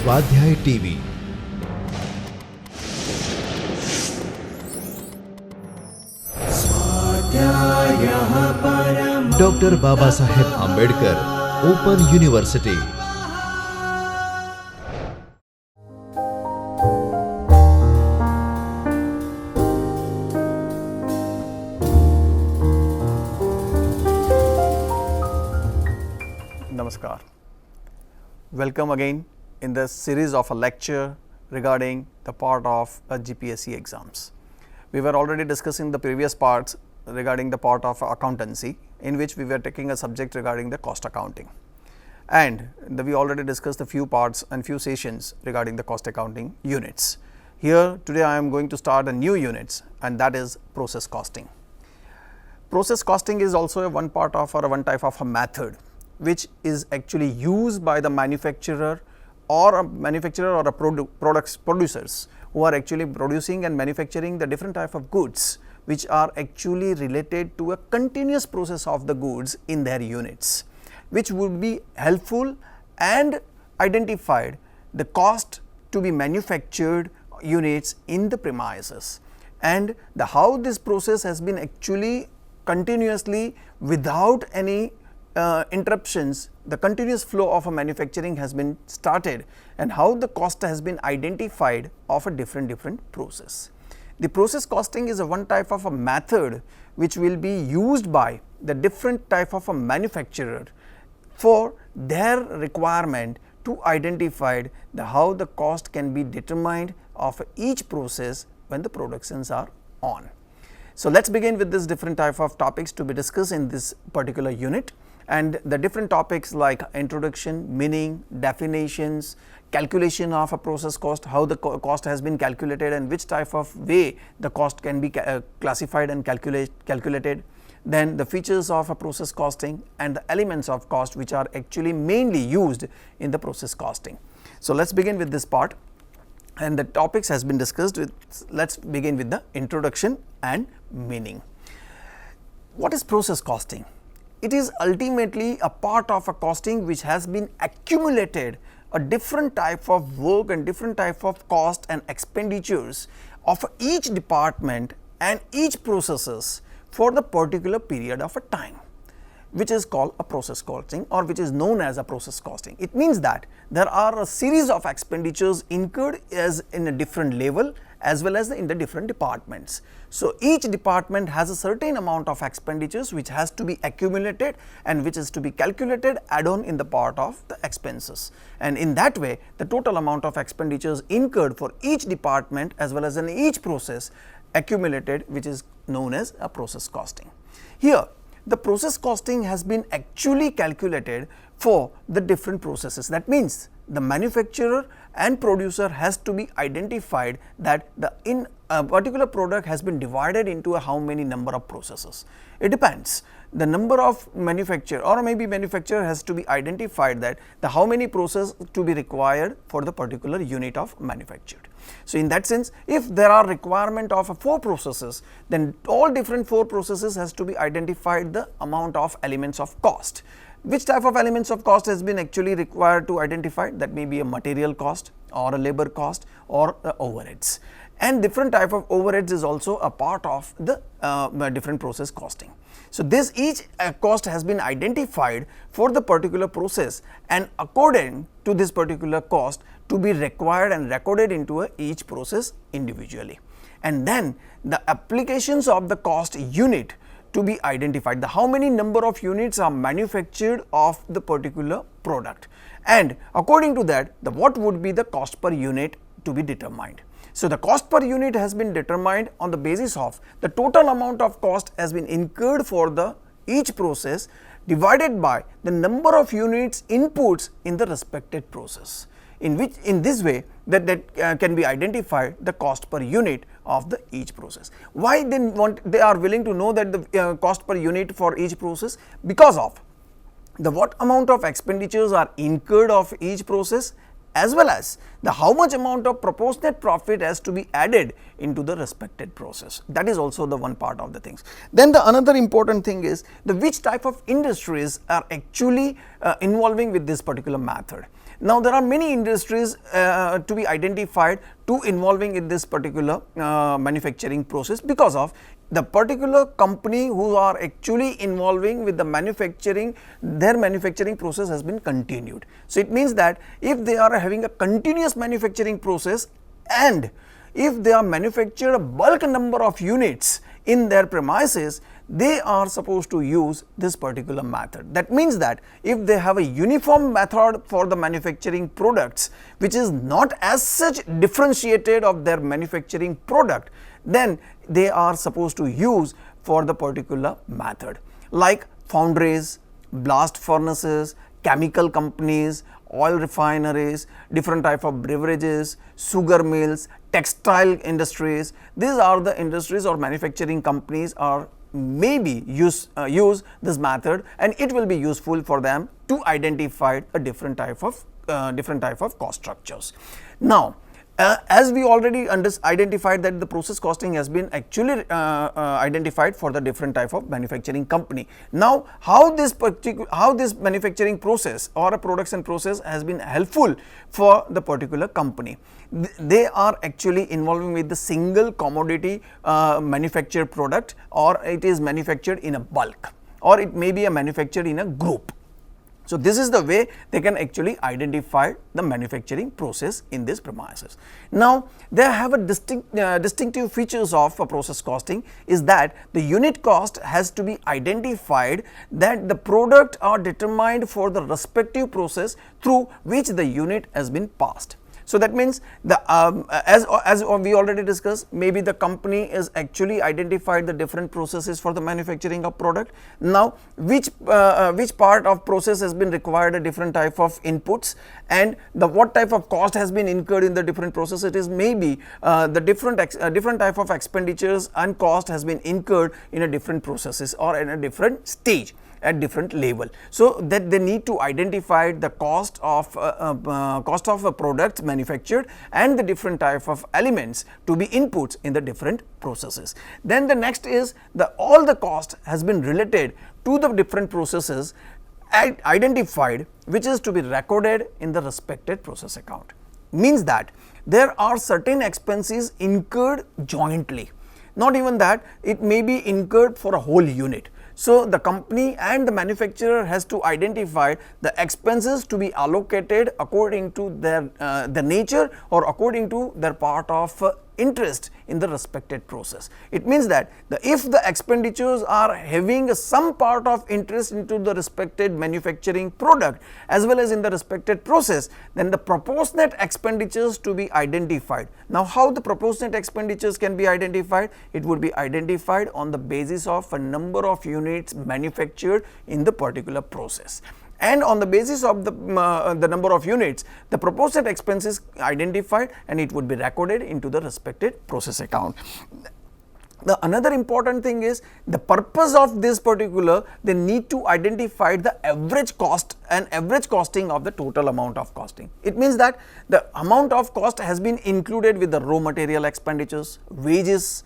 स्वाध्याय TV. Doctor Baba Saheb Ambedkar Open University. Namaskar. Welcome again in the series of a lecture regarding the part of GPSC exams. We were already discussing the previous parts regarding the part of accountancy, in which we were taking a subject regarding the cost accounting, and we already discussed a few parts and few sessions regarding the cost accounting units. Here today I am going to start a new units, and that is process costing. Process costing is also one part of or one type of a method which is actually used by the manufacturer or a producers who are actually producing and manufacturing the different type of goods which are actually related to a continuous process of the goods in their units, which would be helpful and identified the cost to be manufactured units in the premises, and the how this process has been actually continuously without any interruptions, the continuous flow of a manufacturing has been started, and how the cost has been identified of a different process. The process costing is a one type of a method which will be used by the different type of a manufacturer for their requirement to identify the how the cost can be determined of each process when the productions are on. So let us begin with this different type of topics to be discussed in this particular unit, and the different topics like introduction, meaning, definitions, calculation of a process cost, how the cost has been calculated and which type of way the cost can be classified and calculated, then the features of a process costing and the elements of cost which are actually mainly used in the process costing. So let us begin with this part, and the topics has been discussed with. Let us begin with the introduction and meaning. What is process costing? It is ultimately a part of a costing which has been accumulated a different type of work and different type of cost and expenditures of each department and each processes for the particular period of a time, which is called a process costing, or which is known as a process costing. It means that there are a series of expenditures incurred as in a different level as well as in the different departments. So each department has a certain amount of expenditures which has to be accumulated and which is to be calculated add on in the part of the expenses, and in that way the total amount of expenditures incurred for each department as well as in each process accumulated, which is known as a process costing. Here the process costing has been actually calculated for the different processes. That means the manufacturer and producer has to be identified that the in a particular product has been divided into a how many number of processes. It depends. The number of manufacturer, or maybe manufacturer has to be identified that the how many process to be required for the particular unit of manufactured. So in that sense, if there are requirement of 4 processes, then all different 4 processes has to be identified the amount of elements of cost. Which type of elements of cost has been actually required to identify? That may be a material cost or a labor cost or overheads, and different type of overheads is also a part of the different process costing. So this each cost has been identified for the particular process, and according to this particular cost to be required and recorded into each process individually, and then the applications of the cost unit to be identified, the how many number of units are manufactured of the particular product, and according to that the what would be the cost per unit to be determined. So the cost per unit has been determined on the basis of the total amount of cost has been incurred for the each process divided by the number of units inputs in the respected process, in which in this way that can be identified the cost per unit of the each process. Why they are willing to know that the cost per unit for each process? Because of the what amount of expenditures are incurred of each process as well as the how much amount of proportionate profit has to be added into the respected process. That is also the one part of the things. Then the another important thing is the which type of industries are actually involving with this particular method. Now, there are many industries to be identified to involving in this particular manufacturing process, because of the particular company who are actually involving with the manufacturing, their manufacturing process has been continued. So, it means that if they are having a continuous manufacturing process and if they are manufactured a bulk number of units in their premises, they are supposed to use this particular method. That means that if they have a uniform method for the manufacturing products, which is not as such differentiated of their manufacturing product, then they are supposed to use for the particular method, like foundries, blast furnaces, chemical companies, oil refineries, different type of beverages, sugar mills, textile industries. These are the industries or manufacturing companies are maybe use this method, and it will be useful for them to identify a different type of cost structures. Now, as we already identified that the process costing has been actually identified for the different type of manufacturing company. Now, how this manufacturing process or a production process has been helpful for the particular company. They are actually involving with the single commodity manufactured product, or it is manufactured in a bulk, or it may be manufactured in a group. So, this is the way they can actually identify the manufacturing process in this premises. Now, they have a distinctive features of a process costing is that the unit cost has to be identified, that the product are determined for the respective process through which the unit has been passed. So, that means the as we already discussed, maybe the company is actually identified the different processes for the manufacturing of product. Now, which part of process has been required a different type of inputs, and the what type of cost has been incurred in the different process. It is maybe the different type of expenditures and cost has been incurred in a different processes or in a different stage at different level. So, that they need to identify the cost of a product manufactured and the different type of elements to be inputs in the different processes. Then the next is all the cost has been related to the different processes identified, which is to be recorded in the respected process account. Means that there are certain expenses incurred jointly, not even that, it may be incurred for a whole unit. So, the company and the manufacturer has to identify the expenses to be allocated according to their nature or according to their part of interest in the respected process. It means that if the expenditures are having some part of interest into the respected manufacturing product as well as in the respected process, then the proportionate expenditures to be identified. Now, how the proportionate expenditures can be identified? It would be identified on the basis of a number of units manufactured in the particular process, and on the basis of the number of units, the proportionate expenses identified, and it would be recorded into the respected process account. The another important thing is the purpose of this particular, they need to identify the average cost and average costing of the total amount of costing. It means that the amount of cost has been included with the raw material expenditures, wages,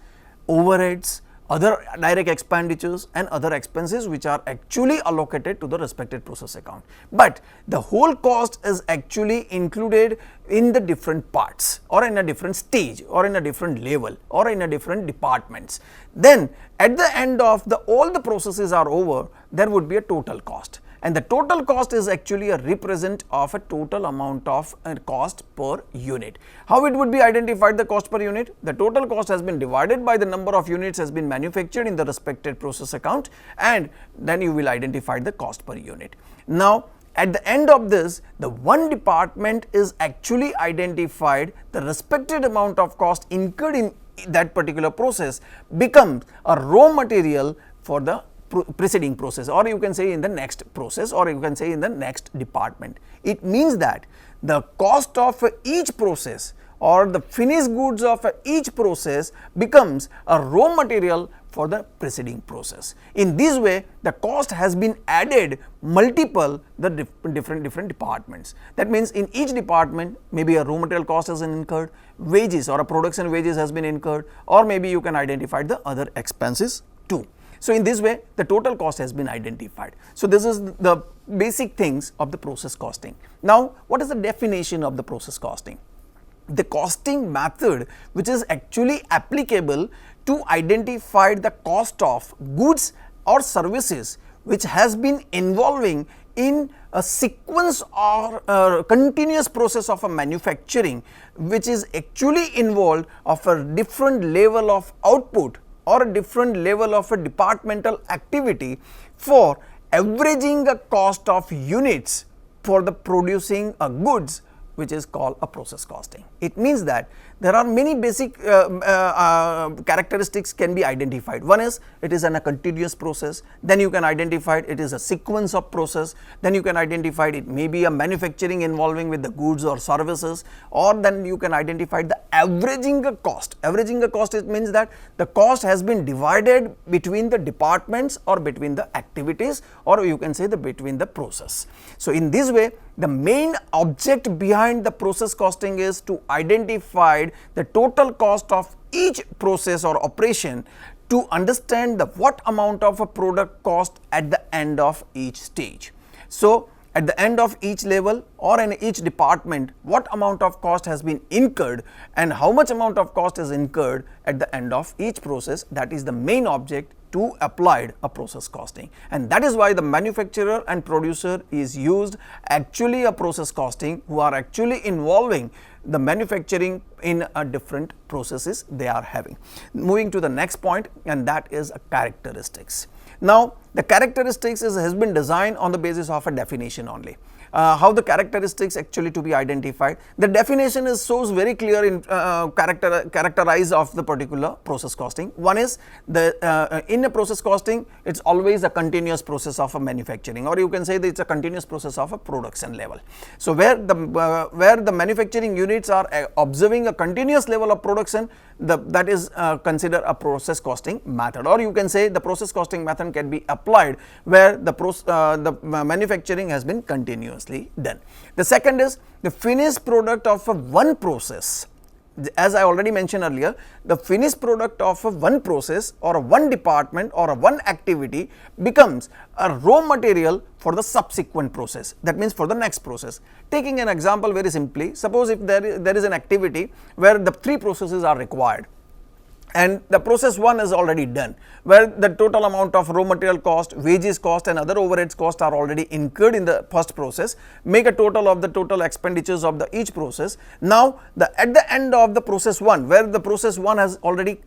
overheads, other direct expenditures and other expenses which are actually allocated to the respected process account. But the whole cost is actually included in the different parts or in a different stage or in a different level or in a different departments. Then at the end of all the processes are over, there would be a total cost. And the total cost is actually a represent of a total amount of cost per unit. How it would be identified the cost per unit? The total cost has been divided by the number of units has been manufactured in the respected process account, and then you will identify the cost per unit. Now, at the end of this, the one department is actually identified, the respected amount of cost incurred in that particular process becomes a raw material for the preceding process, or you can say in the next process, or you can say in the next department. It means that the cost of each process or the finished goods of each process becomes a raw material for the preceding process. In this way, the cost has been added multiple the different departments. That means in each department maybe a raw material cost is incurred, wages or a production wages has been incurred, or maybe you can identify the other expenses too. So in this way the total cost has been identified. So this is the basic things of the process costing. Now what is the definition of the process costing? The costing method which is actually applicable to identify the cost of goods or services which has been involving in a sequence or continuous process of a manufacturing, which is actually involved of a different level of output or a different level of a departmental activity for averaging a cost of units for the producing a goods, which is called a process costing. It means that there are many basic characteristics can be identified. One is it is a continuous process, then you can identify it is a sequence of process, then you can identify it may be a manufacturing involving with the goods or services, or then you can identify the averaging a cost. Averaging a cost, it means that the cost has been divided between the departments or between the activities, or you can say the between the process. So in this way the main object behind the process costing is to identify the total cost of each process or operation to understand the what amount of a product cost at the end of each stage. So at the end of each level or in each department, what amount of cost has been incurred and how much amount of cost is incurred at the end of each process, that is the main object to applied a process costing. And that is why the manufacturer and producer is used actually a process costing, who are actually involving the manufacturing in a different processes they are having. Moving to the next point, and that is a characteristics. Now the characteristics has been designed on the basis of a definition only. How the characteristics actually to be identified? The definition is shows very clear in characterize of the particular process costing. One is the in a process costing, it's always a continuous process of a manufacturing, or you can say that it's a continuous process of a production level. So where the manufacturing units are observing a continuous level of production, that is considered a process costing method, or you can say the process costing method can be applied where the manufacturing has been continuously done. The second is the finished product of a one process. As I already mentioned earlier, the finished product of a one process or a one department or a one activity becomes a raw material for the subsequent process. That means for the next process. Taking an example very simply, suppose if there is an activity where the three processes are required, and the process 1 is already done, where the total amount of raw material cost, wages cost and other overheads cost are already incurred in the first process, make a total of the total expenditures of the each process. Now at the end of the process 1, where the process 1 has already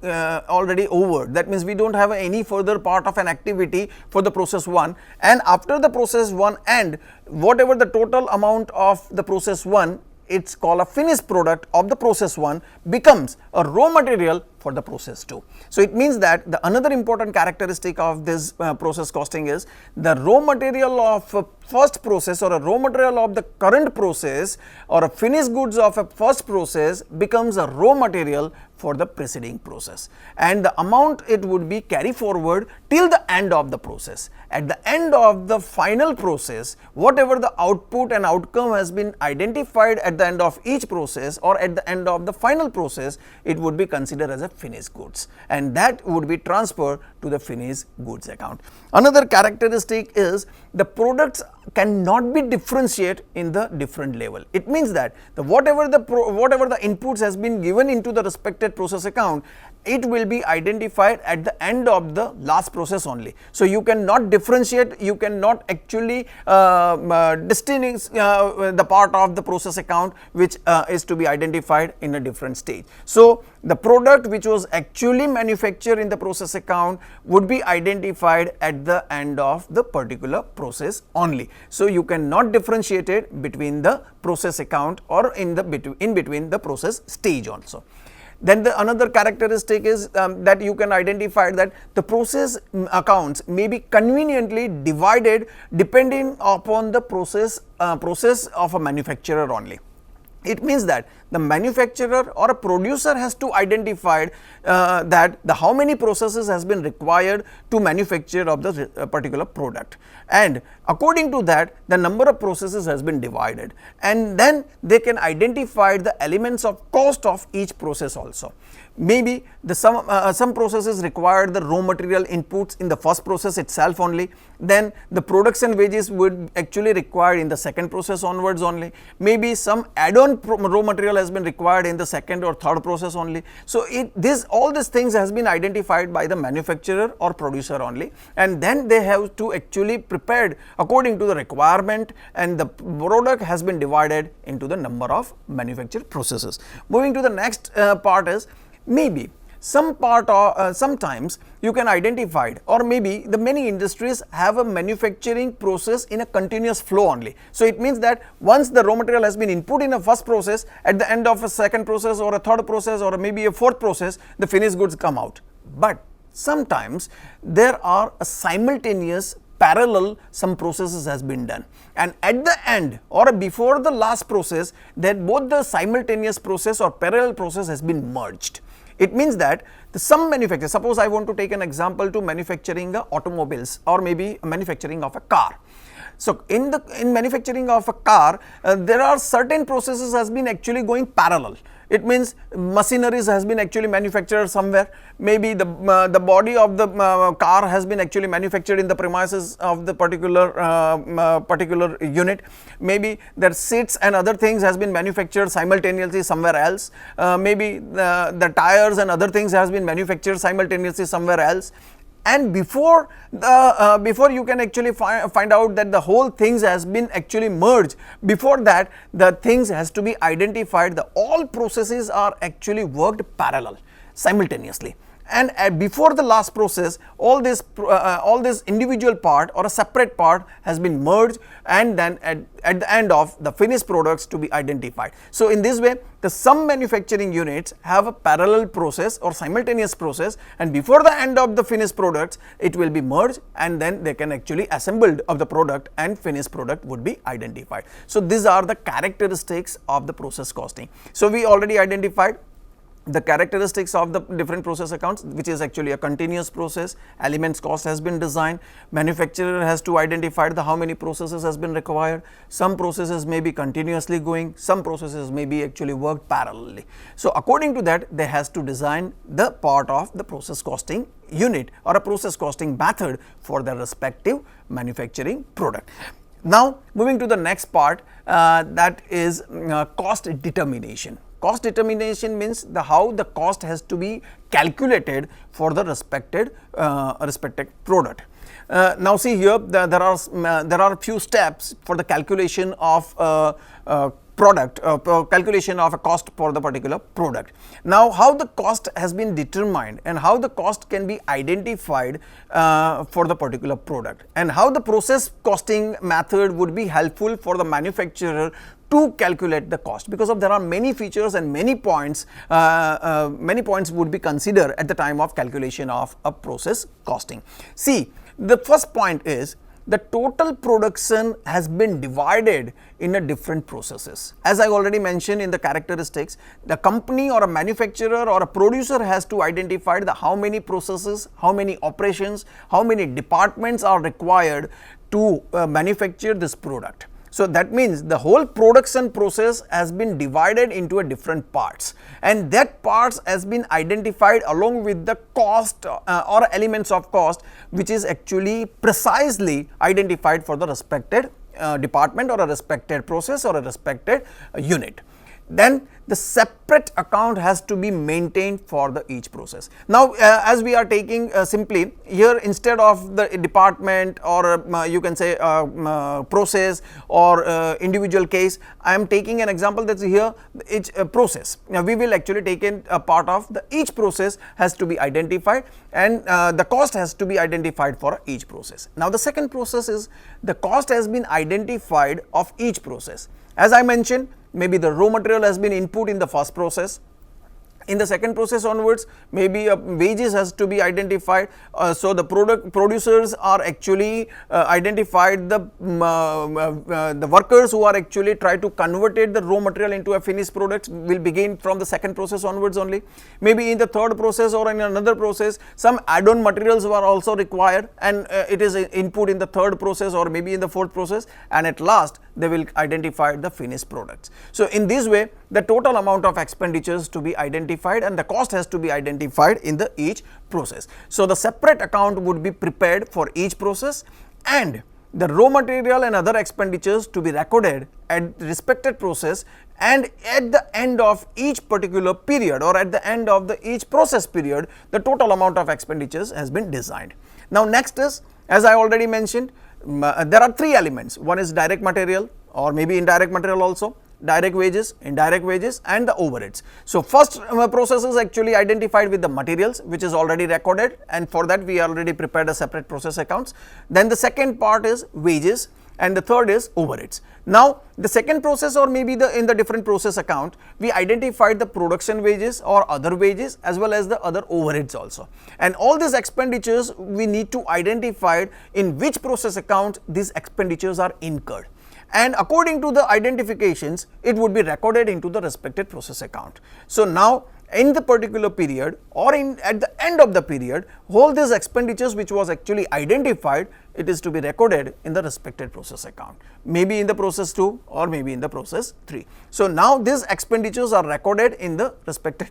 over, that means we don't have any further part of an activity for the process 1, and after the process 1 end, whatever the total amount of the process 1, it's called a finished product of the process 1, becomes a raw material for the process 2. So it means that the another important characteristic of this process costing is the raw material of first process or a raw material of the current process or a finished goods of a first process becomes a raw material for the preceding process, and the amount it would be carry forward till the end of the process. At the end of the final process, whatever the output and outcome has been identified at the end of each process or at the end of the final process, it would be considered as a finished goods, and that would be transferred to the finished goods account. Another characteristic is the products cannot be differentiated in the different level. It means that whatever the inputs has been given into the respected process account, it will be identified at the end of the last process only. So you cannot differentiate, you cannot actually distinguish the part of the process account which is to be identified in a different stage. So the product which was actually manufactured in the process account would be identified at the end of the particular process only. So you cannot differentiate it between the process account or in between the process stage also. Then the another characteristic is that you can identify that the process accounts may be conveniently divided depending upon the process of a manufacturer only. It means that the manufacturer or a producer has to identify that the how many processes has been required to manufacture of the particular product, and according to that the number of processes has been divided, and then they can identify the elements of cost of each process also. Maybe the some processes require the raw material inputs in the first process itself only, then the production wages would actually required in the second process onwards only, maybe some add-on raw material has been required in the second or third process only. So all these things has been identified by the manufacturer or producer only, and then they have to actually prepared according to the requirement, and the product has been divided into the number of manufactured processes. Moving to the next part is, maybe some part or sometimes you can identify, or maybe the many industries have a manufacturing process in a continuous flow only. So it means that once the raw material has been input in a first process, at the end of a second process or a third process or maybe a fourth process, the finished goods come out. But sometimes there are a simultaneous parallel some processes has been done, and at the end or before the last process, that both the simultaneous process or parallel process has been merged. It means that some manufacturers, suppose I want to take an example to manufacturing automobiles or maybe manufacturing of a car. So in manufacturing of a car, there are certain processes has been actually going parallel. It means machineries has been actually manufactured somewhere, maybe the body of the car has been actually manufactured in the premises of the particular unit, maybe their seats and other things has been manufactured simultaneously somewhere else, maybe the tires and other things has been manufactured simultaneously somewhere else. And before you can actually find out that the whole things has been actually merged, before that the things has to be identified, the all processes are actually worked parallel simultaneously, and before the last process all this individual part or a separate part has been merged, and then at the end of the finished products to be identified. So in this way some manufacturing units have a parallel process or simultaneous process, and before the end of the finished products it will be merged, and then they can actually assembled of the product and finished product would be identified. So these are the characteristics of the process costing. So we already identified the characteristics of the different process accounts, which is actually a continuous process, elements cost has been designed, manufacturer has to identify the how many processes has been required, some processes may be continuously going, some processes may be actually worked parallelly. So according to that they has to design the part of the process costing unit or a process costing method for the respective manufacturing product. Now moving to the next part, that is cost determination. Cost determination means how the cost has to be calculated for the respected product. Now see here there are few steps for the calculation of calculation of a cost for the particular product. Now how the cost has been determined and how the cost can be identified for the particular product, and how the process costing method would be helpful for the manufacturer to calculate the cost, because of there are many features and many points would be considered at the time of calculation of a process costing. See, the first point is the total production has been divided in a different processes. As I already mentioned in the characteristics, the company or a manufacturer or a producer has to identify the how many processes, how many operations, how many departments are required to manufacture this product. So that means the whole production process has been divided into a different parts, and that parts has been identified along with the cost or elements of cost, which is actually precisely identified for the respected department or a respected process or a respected unit. Then the separate account has to be maintained for the each process. Now as we are taking simply here, instead of the department or you can say process or individual case, I am taking an example that's here each process. Now we will actually take in a part of the each process has to be identified, and the cost has to be identified for each process. Now the second process is the cost has been identified of each process. As I mentioned, maybe the raw material has been input in the first process, In the second process onwards, maybe wages has to be identified. So the producers are actually identified, the workers who are actually try to convert the raw material into a finished product will begin from the second process onwards only. Maybe in the third process or in another process, some add-on materials were also required, and it is input in the third process or maybe in the fourth process, and at last they will identify the finished products. So in this way, the total amount of expenditures to be identified and the cost has to be identified in the each process. So the separate account would be prepared for each process, and the raw material and other expenditures to be recorded at the respected process, and at the end of each particular period or at the end of the each process period, the total amount of expenditures has been designed. Now next is, as I already mentioned, there are three elements. One is direct material or maybe indirect material also, direct wages, indirect wages, and the overheads. So first process is actually identified with the materials, which is already recorded, and for that we already prepared a separate process accounts. Then the second part is wages, and the third is overheads. Now the second process or maybe in the different process account, we identified the production wages or other wages as well as the other overheads also, and all these expenditures we need to identify in which process account these expenditures are incurred, and according to the identifications it would be recorded into the respected process account. So now in the particular period or at the end of the period, all these expenditures which was actually identified, it is to be recorded in the respected process account, maybe in the process 2 or maybe in the process 3. So now these expenditures are recorded in the respected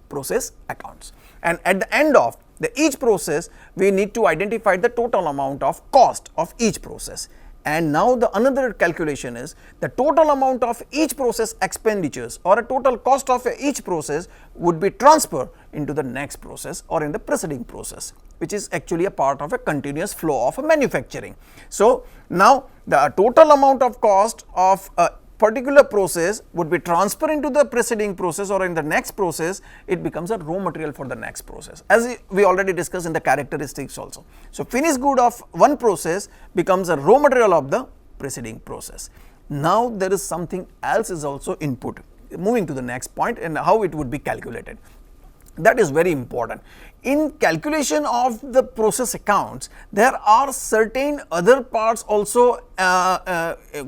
process accounts, and at the end of each process we need to identify the total amount of cost of each process. And now the another calculation is the total amount of each process expenditures or a total cost of each process would be transferred into the next process or in the preceding process, which is actually a part of a continuous flow of manufacturing. So now the total amount of cost of a particular process would be transferred into the preceding process or in the next process, it becomes a raw material for the next process, as we already discussed in the characteristics also. So finished good of one process becomes a raw material of the preceding process. Now there is something else is also input. Moving to the next point, and how it would be calculated. That is very important. In calculation of the process accounts, there are certain other parts also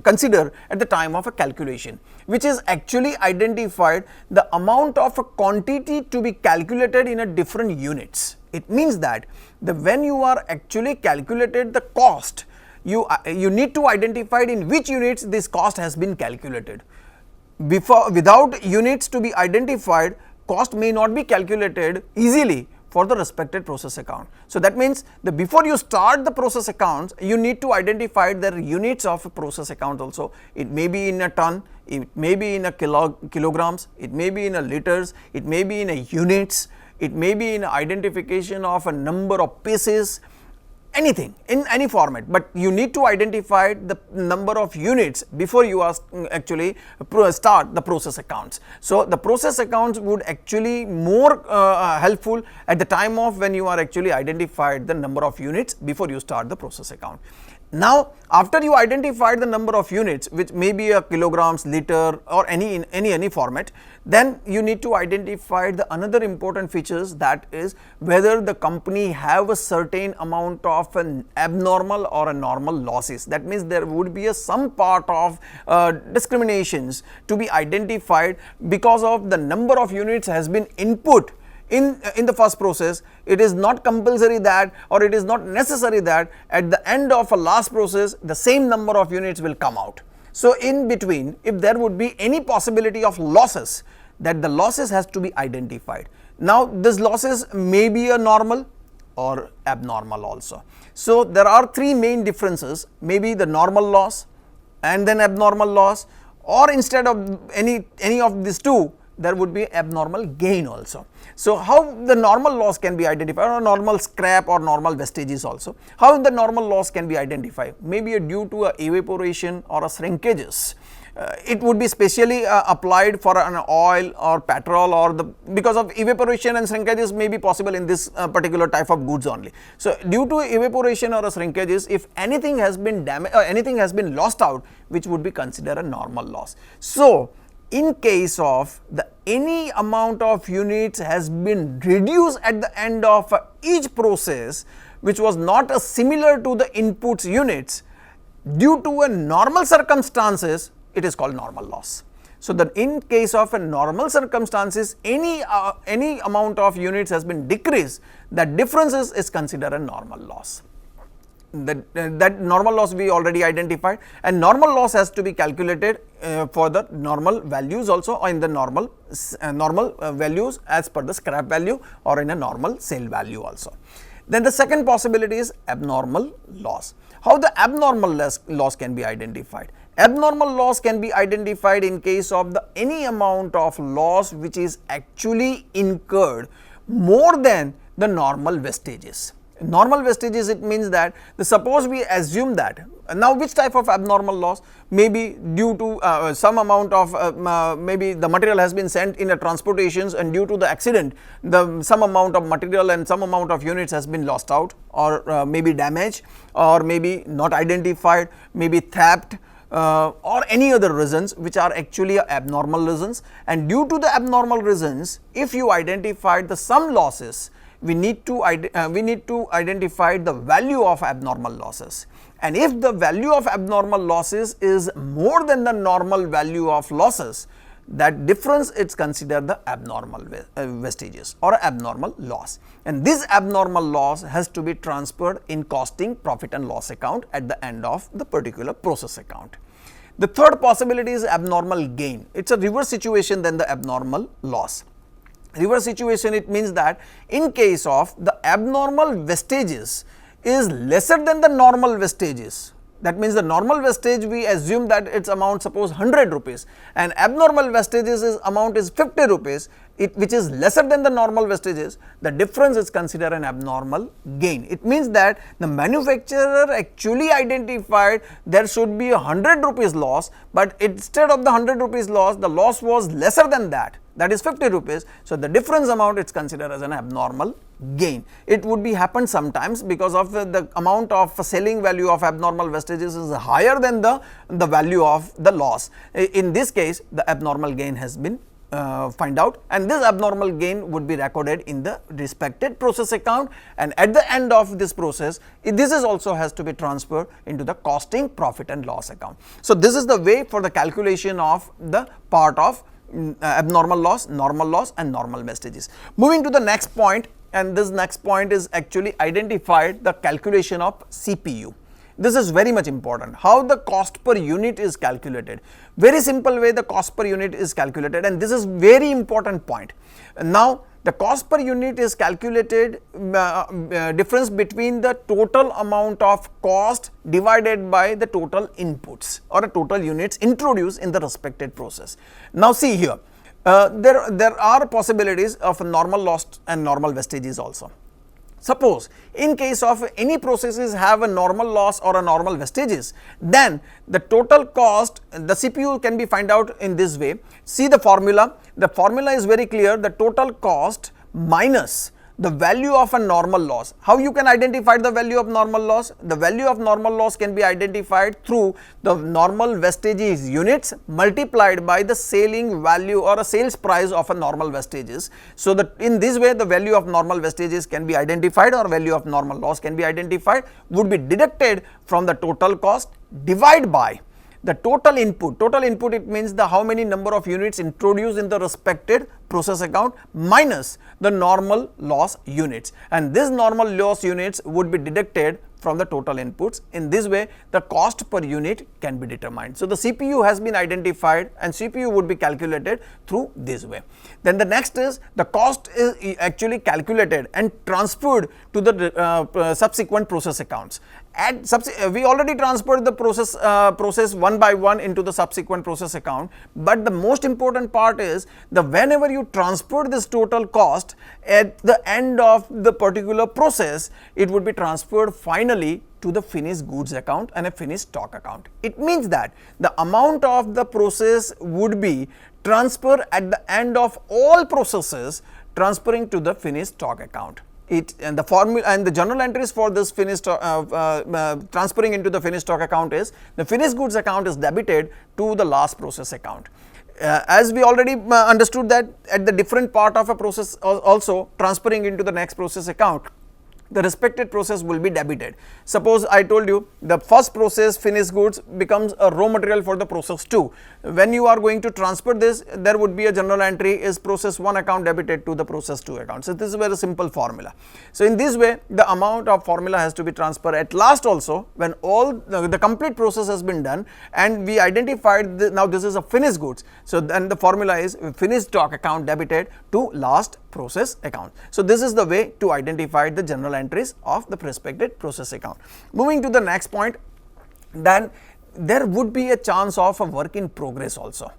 considered at the time of a calculation, which is actually identified the amount of a quantity to be calculated in a different units. It means that when you are actually calculated the cost, you need to identify in which units this cost has been calculated. Without units to be identified, cost may not be calculated easily for the respected process account. So that means that before you start the process accounts, you need to identify the units of a process account also. It may be in a ton, it may be in a kilograms, it may be in a liters, it may be in a units, it may be in identification of a number of pieces, anything in any format, but you need to identify the number of units before you are actually start the process accounts. So the process accounts would actually more helpful at the time of when you are actually identified the number of units before you start the process account. Now after you identified the number of units, which may be a kilograms, liter, or any format, then you need to identify the another important features, that is whether the company have a certain amount of an abnormal or a normal losses. That means there would be some part of discriminations to be identified because of the number of units has been input in the first process. It is not compulsory that, or it is not necessary that at the end of a last process the same number of units will come out. So in between, if there would be any possibility of losses, that the losses has to be identified. Now this losses may be a normal or abnormal also. So there are three main differences, maybe the normal loss and then abnormal loss, or instead of any of these two, there would be abnormal gain also. So how the normal loss can be identified, or normal scrap or normal wastages also. How the normal loss can be identified? Maybe due to a evaporation or a shrinkages. It would be specially applied for an oil or petrol, or because of evaporation and shrinkages may be possible in this particular type of goods only. So due to evaporation or shrinkages, if anything has been damaged or anything has been lost out, which would be considered a normal loss. So in case of the any amount of units has been reduced at the end of each process which was not similar to the inputs units due to a normal circumstances, it is called normal loss. So, that in case of a normal circumstances, any amount of units has been decreased, that difference is considered a normal loss. That normal loss we already identified, and normal loss has to be calculated for the normal values also, or in the normal values as per the scrap value or in a normal sale value also. Then the second possibility is abnormal loss. How the abnormal loss can be identified? Abnormal loss can be identified in case of the any amount of loss which is actually incurred more than the normal wastages. Normal wastages, it means that suppose we assume that now which type of abnormal loss, maybe due to some amount of maybe the material has been sent in a transportations, and due to the accident some amount of material and some amount of units has been lost out, or maybe damaged, or maybe not identified, maybe theft, or any other reasons which are actually abnormal reasons. And due to the abnormal reasons, if you identified the some losses, we need to identify the value of abnormal losses, and if the value of abnormal losses is more than the normal value of losses, that difference is considered the abnormal wastages or abnormal loss, and this abnormal loss has to be transferred in costing profit and loss account at the end of the particular process account. The third possibility is abnormal gain. It's a reverse situation than the abnormal loss. Reverse situation, it means that in case of the abnormal wastages is lesser than the normal wastages, that means the normal wastage we assume that its amount suppose 100 rupees, and abnormal wastages amount is 50 rupees, which is lesser than the normal wastages, the difference is considered an abnormal gain. It means that the manufacturer actually identified there should be 100 rupees loss, but instead of the 100 rupees loss, the loss was lesser than that is 50 rupees. So, the difference amount is considered as an abnormal gain. It would be happen sometimes because of the amount of selling value of abnormal wastages is higher than the value of the loss. In this case, the abnormal gain has been find out, and this abnormal gain would be recorded in the respected process account, and at the end of this process this is also has to be transferred into the costing profit and loss account. So, this is the way for the calculation of the part of abnormal loss, normal loss and normal wastages. Moving to the next point, and this next point is actually identified the calculation of CPU. This is very much important, how the cost per unit is calculated. Very simple way the cost per unit is calculated, and this is very important point. Now, the cost per unit is calculated difference between the total amount of cost divided by the total inputs or total units introduced in the respected process. Now, see here, there are possibilities of normal loss and normal wastages also. Suppose in case of any processes have a normal loss or a normal wastages, then the total cost, the CPU can be find out in this way. See the formula is very clear, the total cost minus the value of a normal loss. How you can identify the value of normal loss? The value of normal loss can be identified through the normal wastages units multiplied by the selling value or a sales price of a normal wastages. So, that in this way the value of normal wastages can be identified, or value of normal loss can be identified, would be deducted from the total cost, divide by the total input. Total input, it means the how many number of units introduced in the respected process account minus the normal loss units, and this normal loss units would be deducted from the total inputs. In this way the cost per unit can be determined. So, the CPU has been identified and CPU would be calculated through this way. Then the next is the cost is actually calculated and transferred to the subsequent process accounts. We already transferred the process one by one into the subsequent process account, but the most important part is the whenever you transfer this total cost at the end of the particular process, it would be transferred finally to the finished goods account and a finished stock account. It means that the amount of the process would be transferred at the end of all processes, transferring to the finished stock account. And the formula and the journal entries for this finished transferring into the finished stock account is the finished goods account is debited to the last process account. as we already understood that at the different part of a process also transferring into the next process account, the respected process will be debited. Suppose I told you the first process finished goods becomes a raw material for the process 2. When you are going to transfer this, there would be a journal entry is process 1 account debited to the process 2 account. So, this is a very simple formula. So, in this way the amount of formula has to be transferred at last also when all the complete process has been done and we identified now this is a finished goods. So, then the formula is finished stock account debited to last process account. So, this is the way to identify the journal entries of the prospected process account. Moving to the next point, then there would be a chance of a work in progress also.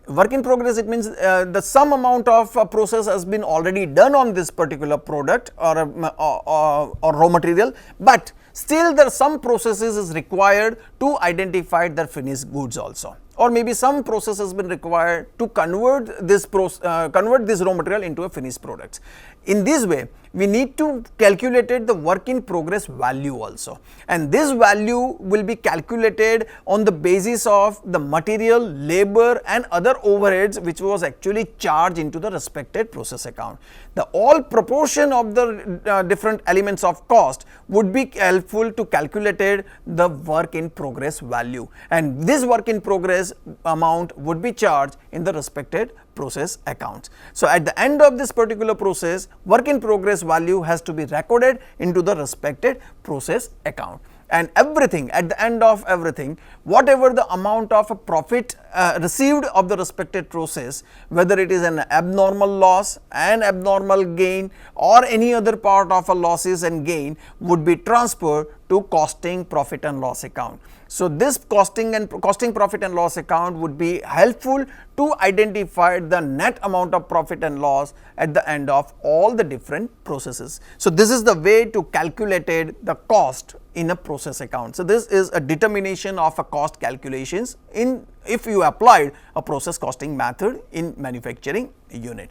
Work in progress, it means the some amount of process has been already done on this particular product or raw material, but still there are some processes is required to identify the finished goods also, or maybe some process has been required to convert this raw material into a finished product. In this way, we need to calculate the work in progress value also, and this value will be calculated on the basis of the material, labor and other overheads which was actually charged into the respected process account. The all proportion of the different elements of cost would be helpful to calculate the work in progress value, and this work in progress amount would be charged in the respected process accounts. So, at the end of this particular process, work in progress value has to be recorded into the respected process account, and everything at the end of everything, whatever the amount of a profit received of the respected process, whether it is an abnormal loss, an abnormal gain or any other part of a losses and gain would be transferred to costing profit and loss account. So, this costing profit and loss account would be helpful to identify the net amount of profit and loss at the end of all the different processes. So, this is the way to calculate the cost in a process account. So, this is a determination of a cost calculations in if you applied a process costing method in manufacturing unit.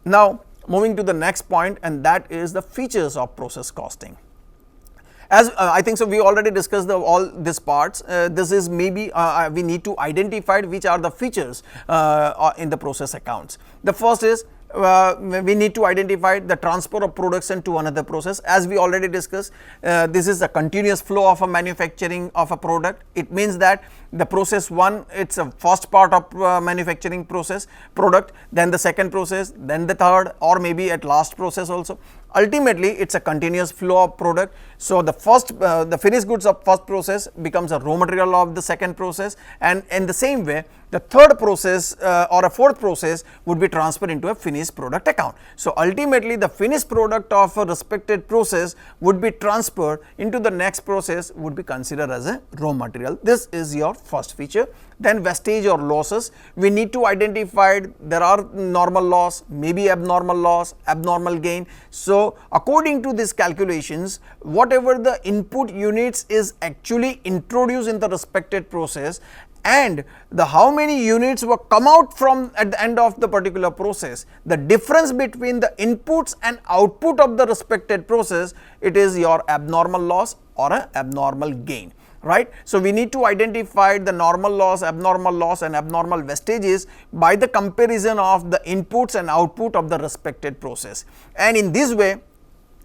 Now, moving to the next point, and that is the features of process costing. As I think so, we already discussed all these parts. This is maybe we need to identify which are the features in the process accounts. The first is we need to identify the transfer of production to another process. As we already discussed, this is a continuous flow of a manufacturing of a product. It means that the process 1, it's a first part of manufacturing process product, then the second process, then the third, or maybe at last process also. Ultimately, it's a continuous flow of product. So, the first the finished goods of first process becomes a raw material of the second process, and in the same way the third process or a fourth process would be transferred into a finished product account. So, ultimately the finished product of a respected process would be transferred into the next process, would be considered as a raw material. This is your first feature. Then wastage or losses, we need to identify there are normal loss, maybe abnormal loss, abnormal gain. So, according to these calculations, whatever the input units is actually introduced in the respected process and the how many units were come out from at the end of the particular process, the difference between the inputs and output of the respected process, it is your abnormal loss or a abnormal gain. Right. So, we need to identify the normal loss and abnormal wastages by the comparison of the inputs and output of the respected process, and in this way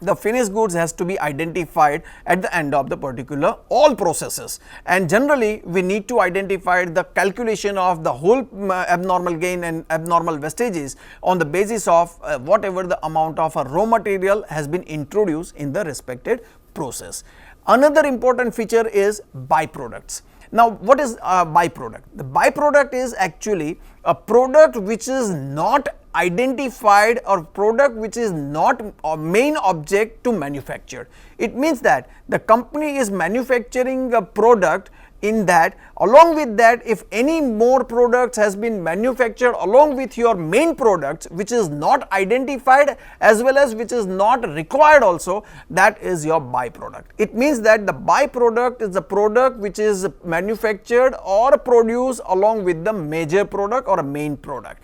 the finished goods has to be identified at the end of the particular all processes, and generally we need to identify the calculation of the whole abnormal gain and abnormal wastages on the basis of whatever the amount of a raw material has been introduced in the respected process. Another important feature is byproducts. Now, what is a byproduct? The byproduct is actually a product which is not identified or product which is not a main object to manufacture. It means that the company is manufacturing a product, in that along with that if any more products has been manufactured along with your main products which is not identified as well as which is not required also, that is your byproduct. It means that the byproduct is the product which is manufactured or produced along with the major product or a main product.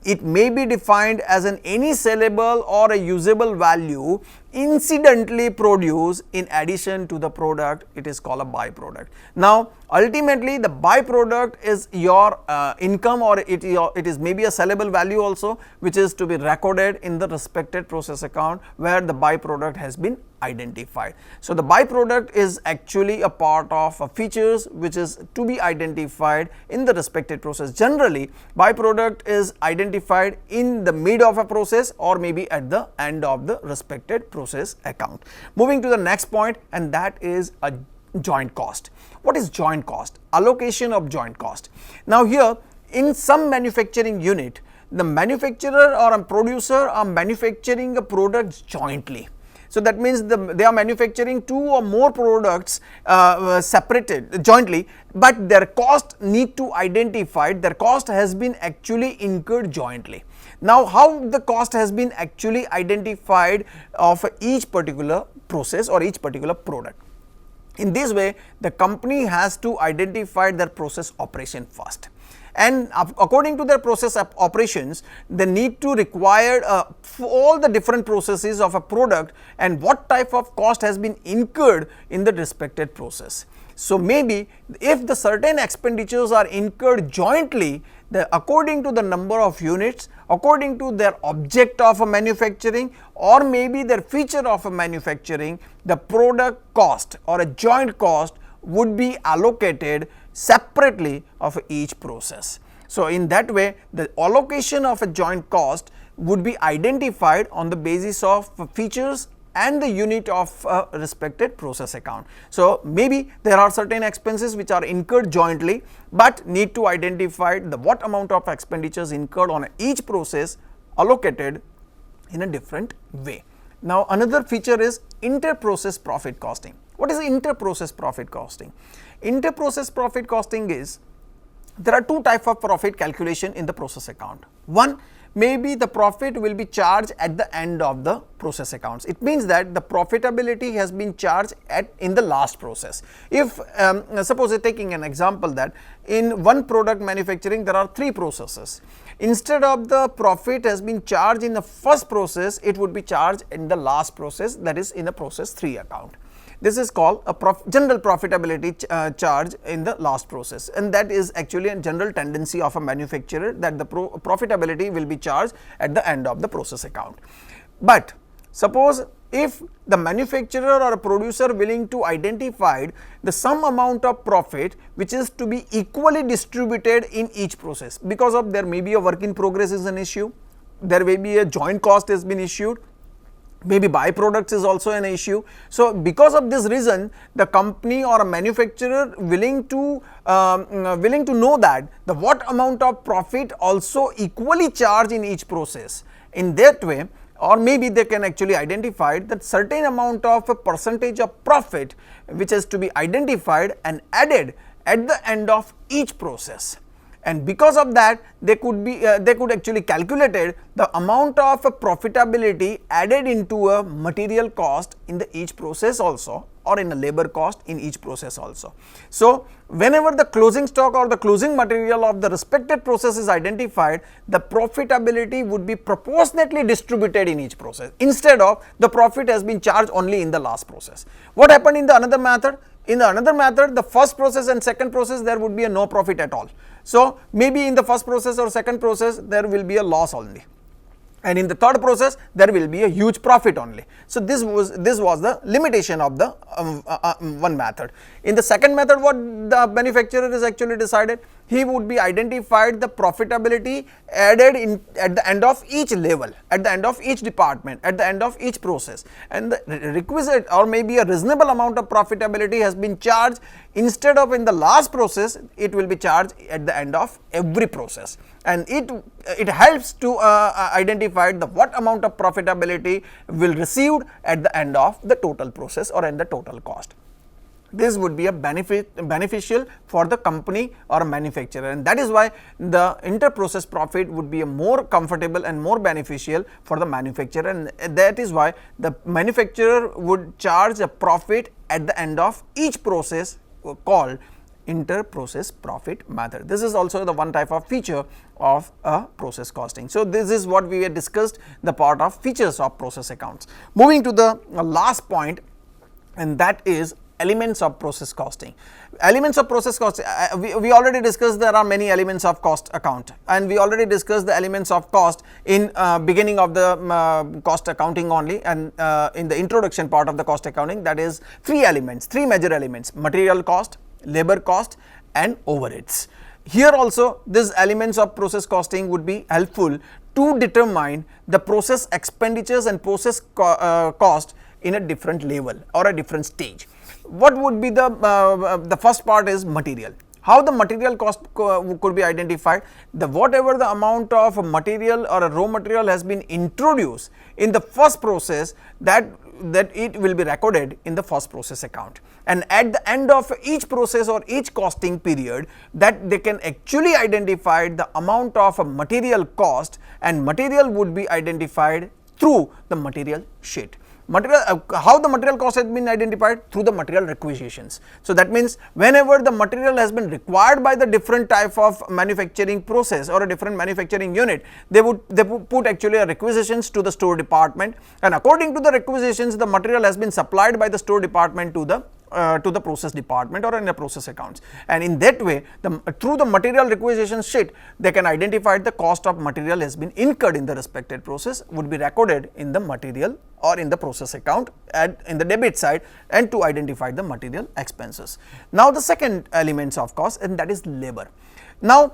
it may be defined as an any sellable or a usable value incidentally produced in addition to the product. It is called a byproduct. Now ultimately the byproduct is your income, or it is maybe a sellable value also, which is to be recorded in the respected process account where the byproduct has been identified. So the byproduct is actually a part of features which is to be identified in the respected process. Generally byproduct is identified in the mid of a process or maybe at the end of the respected process account. Moving to the next point, and that is a joint cost. What is joint cost? Allocation of joint cost. Now here in some manufacturing unit, the manufacturer or a producer are manufacturing a product jointly. So that means they are manufacturing 2 or more products separated jointly, but their cost need to identified, their cost has been actually incurred jointly. Now how the cost has been actually identified of each particular process or each particular product? In this way the company has to identify their process operation first, and according to their process operations they need to require all the different processes of a product and what type of cost has been incurred in the respected process. So maybe if the certain expenditures are incurred jointly, according to the number of units, according to their object of a manufacturing or maybe their feature of a manufacturing, the product cost or a joint cost would be allocated separately of each process. So in that way the allocation of a joint cost would be identified on the basis of features and the unit of a respected process account. So maybe there are certain expenses which are incurred jointly, but need to identify the what amount of expenditures incurred on each process allocated in a different way. Now another feature is inter-process profit costing. What is inter-process profit costing? Inter-process profit costing is, there are 2 types of profit calculation in the process account. One, maybe the profit will be charged at the end of the process accounts. It means that the profitability has been charged in the last process. If suppose taking an example that in one product manufacturing there are 3 processes. Instead of the profit has been charged in the first process, it would be charged in the last process, that is in the process 3 account. This is called a general profitability charge in the last process, and that is actually a general tendency of a manufacturer that the profitability will be charged at the end of the process account. But suppose if the manufacturer or a producer willing to identify the some amount of profit which is to be equally distributed in each process, because of there may be a work in progress is an issue, there may be a joint cost has been issued, maybe byproducts is also an issue. So because of this reason the company or a manufacturer willing to know that the what amount of profit also equally charged in each process. In that way, or maybe they can actually identify that certain amount of a percentage of profit which has to be identified and added at the end of each process. And because of that they could actually calculated the amount of profitability added into a material cost in the each process also, or in a labor cost in each process also. So whenever the closing stock or the closing material of the respected process is identified, the profitability would be proportionately distributed in each process, instead of the profit has been charged only in the last process. What happened in the another method? In the another method, the first process and second process there would be a no profit at all. So maybe in the first process or second process there will be a loss only, and in the third process there will be a huge profit only. So this was the limitation of the one method. In the second method, what the manufacturer is actually decided, he would be identified the profitability added in at the end of each level, at the end of each department, at the end of each process, and the requisite or maybe a reasonable amount of profitability has been charged. Instead of in the last process, it will be charged at the end of every process, and it helps to identify the what amount of profitability will received at the end of the total process or at the total cost. This would be a beneficial for the company or manufacturer, and that is why the inter-process profit would be a more comfortable and more beneficial for the manufacturer, and that is why the manufacturer would charge a profit at the end of each process called inter-process profit method. This is also the one type of feature of a process costing. So, this is what we had discussed, the part of features of process accounts. Moving to the last point, and that is elements of process costing. Elements of process cost, we already discussed there are many elements of cost account, and we already discussed the elements of cost in beginning of the cost accounting only, and in the introduction part of the cost accounting, that is three major elements: material cost, labor cost and overheads. Here also these elements of process costing would be helpful to determine the process expenditures and process cost in a different level or a different stage. What would be the first part is material. How the material cost could be identified? Whatever the amount of material or a raw material has been introduced in the first process, that it will be recorded in the first process account, and at the end of each process or each costing period, that they can actually identify the amount of material cost, and material would be identified through the material sheet. How the material cost has been identified? Through the material requisitions. So, that means whenever the material has been required by the different type of manufacturing process or a different manufacturing unit, they put actually a requisitions to the store department, and according to the requisitions, the material has been supplied by the store department to the process department or in the process accounts, and in that way through the material requisition sheet they can identify the cost of material has been incurred in the respected process, would be recorded in the material or in the process account in the debit side, and to identify the material expenses. Now, the second elements of cost, and that is labor. Now,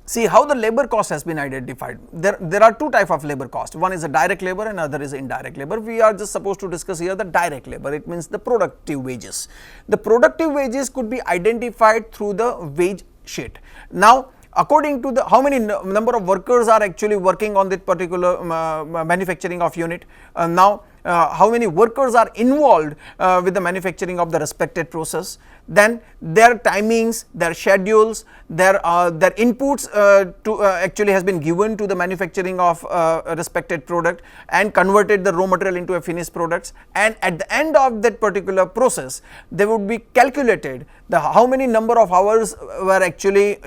see how the labor cost has been identified. There are two types of labor cost. One is a direct labor and other is indirect labor. We are just supposed to discuss here the direct labor. It means the productive wages. The productive wages could be identified through the wage sheet. Now, according to the how many number of workers are actually working on that particular manufacturing of unit, how many workers are involved with the manufacturing of the respected process, then their timings, their schedules, their inputs actually has been given to the manufacturing of a respected product and converted the raw material into a finished products, and at the end of that particular process they would be calculated the how many number of hours were actually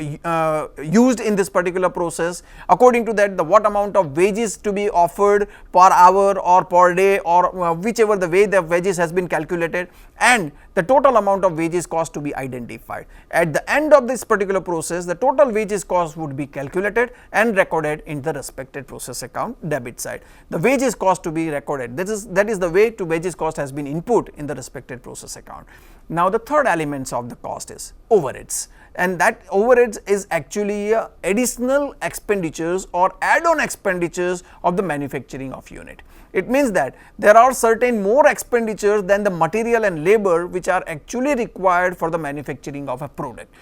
used in this particular process. According to that, the what amount of wages to be offered per hour or per day, or whichever the way the wages has been calculated, and the total amount of wages cost to be identified. At the end of this particular process, the total wages cost would be calculated and recorded in the respected process account debit side. The wages cost to be recorded, that is the way to wages cost has been input in the respected process account. Now, the third elements of the cost is overheads, and that overheads is actually additional expenditures or add-on expenditures of the manufacturing of unit. It means that there are certain more expenditures than the material and labor which are actually required for the manufacturing of a product.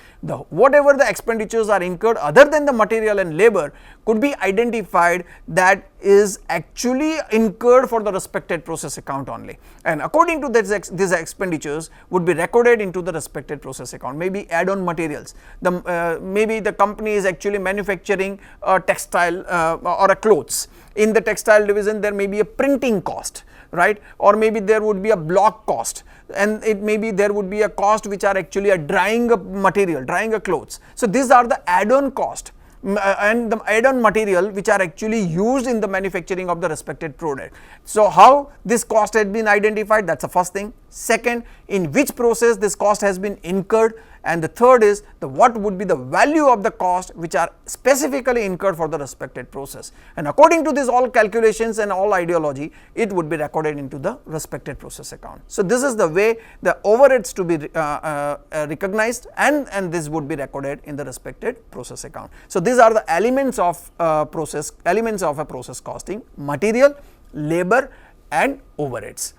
Whatever the expenditures are incurred other than the material and labor could be identified that is actually incurred for the respected process account only, and according to these expenditures would be recorded into the respected process account. Maybe add-on materials, maybe the company is actually manufacturing a textile or a clothes. In the textile division there may be a printing cost, right, or maybe there would be a block cost, and it may be there would be a cost which are actually a drying a material, drying a clothes. So, these are the add-on cost and the add-on material which are actually used in the manufacturing of the respected product. So, how this cost has been identified, that is the first thing. Second, in which process this cost has been incurred, and the third is what would be the value of the cost which are specifically incurred for the respected process, and according to this all calculations and all ideology, it would be recorded into the respected process account. So, this is the way the overheads to be recognized, and this would be recorded in the respected process account. So, these are the elements of a process costing: material, labor and overheads.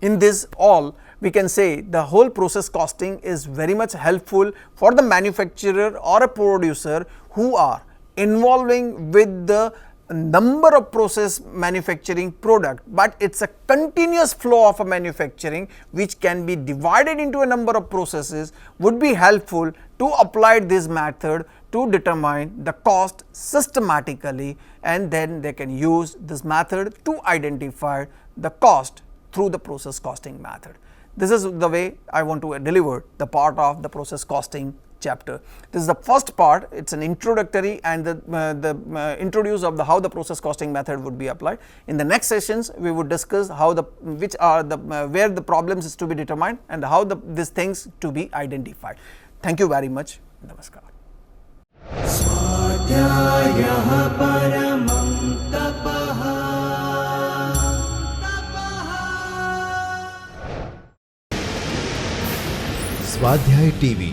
In this all, we can say the whole process costing is very much helpful for the manufacturer or a producer who are involving with the number of process manufacturing product, but it is a continuous flow of a manufacturing which can be divided into a number of processes, would be helpful to apply this method to determine the cost systematically, and then they can use this method to identify the cost through the process costing method. This is the way I want to deliver the part of the process costing chapter. This is the first part. It's an introductory and the introduce of the how the process costing method would be applied. In the next sessions, we would discuss how the which are the where the problems is to be determined and how these things to be identified. Thank you very much. Namaskar. स्वाध्यायः परमं तपः। स्वाध्याय TV